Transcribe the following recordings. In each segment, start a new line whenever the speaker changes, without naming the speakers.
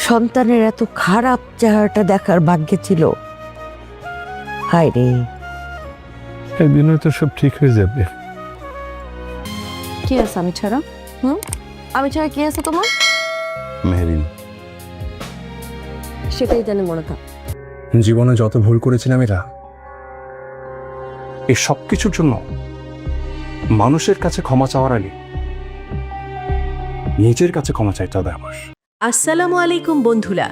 সন্তানের এত খারাপ চেহারাটা দেখার ভাগ্যে ছিল। হায় রে,
একদিন হয়তো সব ঠিক হয়ে যাবে।
কি আছে আমি ছাড়া? আমি ছাড়া কি আছে তোমার?
মেহেরিন,
সেটাই জানি মনে থাক।
জীবনে যত ভুল করেছিলাম এরা, এই সব কিছুর জন্য মানুষের কাছে ক্ষমা চাওয়ার আগে নিজের কাছে ক্ষমা চাইতে হবে আমার।
আসসালামু আলাইকুম বন্ধুরা।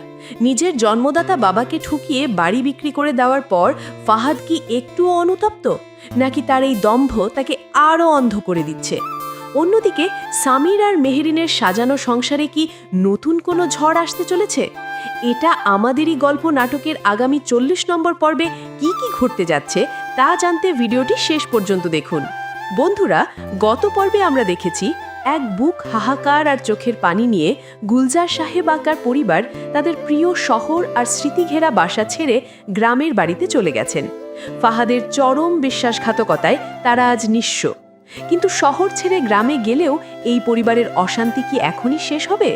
নিজের জন্মদাতা বাবাকে ঠুকিয়ে বাড়ি বিক্রি করে দেওয়ার পর ফাহাদ কি একটুও অনুতপ্ত, নাকি তার এই দম্ভ তাকে আরও অন্ধ করে দিচ্ছে? অন্যদিকে সামির আর মেহেরিনের সাজানো সংসারে কি নতুন কোনো ঝড় আসতে চলেছে? এটা আমাদেরই গল্প নাটকের আগামী 40 নম্বর পর্বে কি কি ঘটতে যাচ্ছে তা জানতে ভিডিওটি শেষ পর্যন্ত দেখুন। বন্ধুরা, গত পর্বে আমরা দেখেছি এক বুক হাহাকার আর চোখের পানি নিয়ে গুলজার সাহেব আকার পরিবার তাদের প্রিয় শহর আর স্মৃতিঘেরা বাসা ছেড়ে গ্রামের বাড়িতে চলে গেছেন। ফাহাদের চরম বিশ্বাসঘাতকতায় তারা আজ নিঃস্ব। কিন্তু শহর ছেড়ে গ্রামে গেলেও এই পরিবারের অশান্তি কি এখনই শেষ হবে?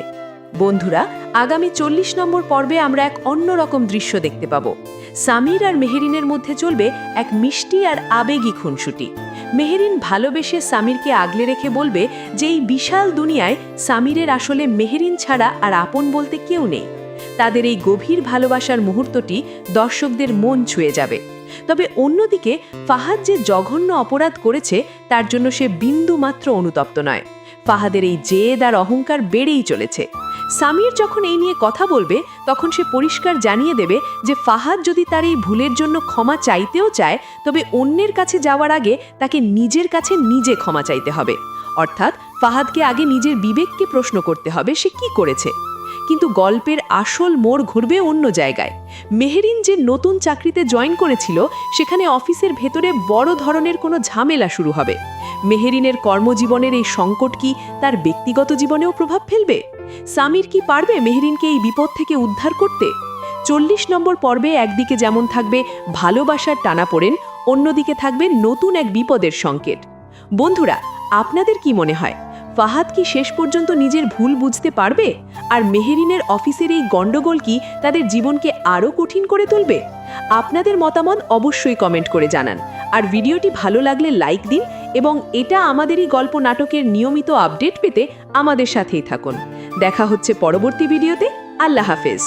বন্ধুরা, আগামী 40 নম্বর পর্বে আমরা এক অন্যরকম দৃশ্য দেখতে পাবো। সামির আর মেহেরিনের মধ্যে চলবে এক মিষ্টি আর আবেগী খুনসুটি। মেহেরিন ভালোবেসে সামিরকে আগলে রেখে বলবে যে এই বিশাল দুনিয়ায় সামিরের আসলে মেহেরিন ছাড়া আর আপন বলতে কেউ নেই। তাদের এই গভীর ভালোবাসার মুহূর্তটি দর্শকদের মন ছুঁয়ে যাবে। তবে অন্যদিকে ফাহাদ যে জঘন্য অপরাধ করেছে তার জন্য সে বিন্দু মাত্র অনুতপ্ত নয়। ফাহাদের এই জেদ আর অহংকার বেড়েই চলেছে। সামির যখন এই নিয়ে কথা বলবে তখন সে পরিষ্কার জানিয়ে দেবে যে ফাহাদ যদি তার এই ভুলের জন্য ক্ষমা চাইতেও চায়, তবে অন্যের কাছে যাওয়ার আগে তাকে নিজের কাছে নিজে ক্ষমা চাইতে হবে। অর্থাৎ ফাহাদকে আগে নিজের বিবেককে প্রশ্ন করতে হবে সে কি করেছে। কিন্তু গল্পের আসল মোড় ঘুরবে অন্য জায়গায়। মেহেরিন যে নতুন চাকরিতে জয়েন করেছিল সেখানে অফিসের ভেতরে বড় ধরনের কোনো ঝামেলা শুরু হবে। মেহেরিনের কর্মজীবনের এই সংকট কি তার ব্যক্তিগত জীবনেও প্রভাব ফেলবে? সামির কি পারবে মেহেরিনকে এই বিপদ থেকে উদ্ধার করতে? 40 নম্বর পর্বে একদিকে যেমন থাকবে ভালোবাসার টানাপোড়েন, অন্যদিকে থাকবে নতুন এক বিপদের সংকেত। বন্ধুরা, আপনাদের কি মনে হয় ফাহাদ কি শেষ পর্যন্ত নিজের ভুল বুঝতে পারবে? আর মেহেরিনের অফিসের এই গন্ডগোল কি তাদের জীবনকে আরও কঠিন করে তুলবে? আপনাদের মতামত অবশ্যই কমেন্ট করে জানান। আর ভিডিওটি ভালো লাগলে লাইক দিন এবং এটা আমাদেরই গল্প নাটকের নিয়মিত আপডেট পেতে আমাদের সাথেই থাকুন। দেখা হচ্ছে পরবর্তী ভিডিওতে। আল্লাহ হাফেজ।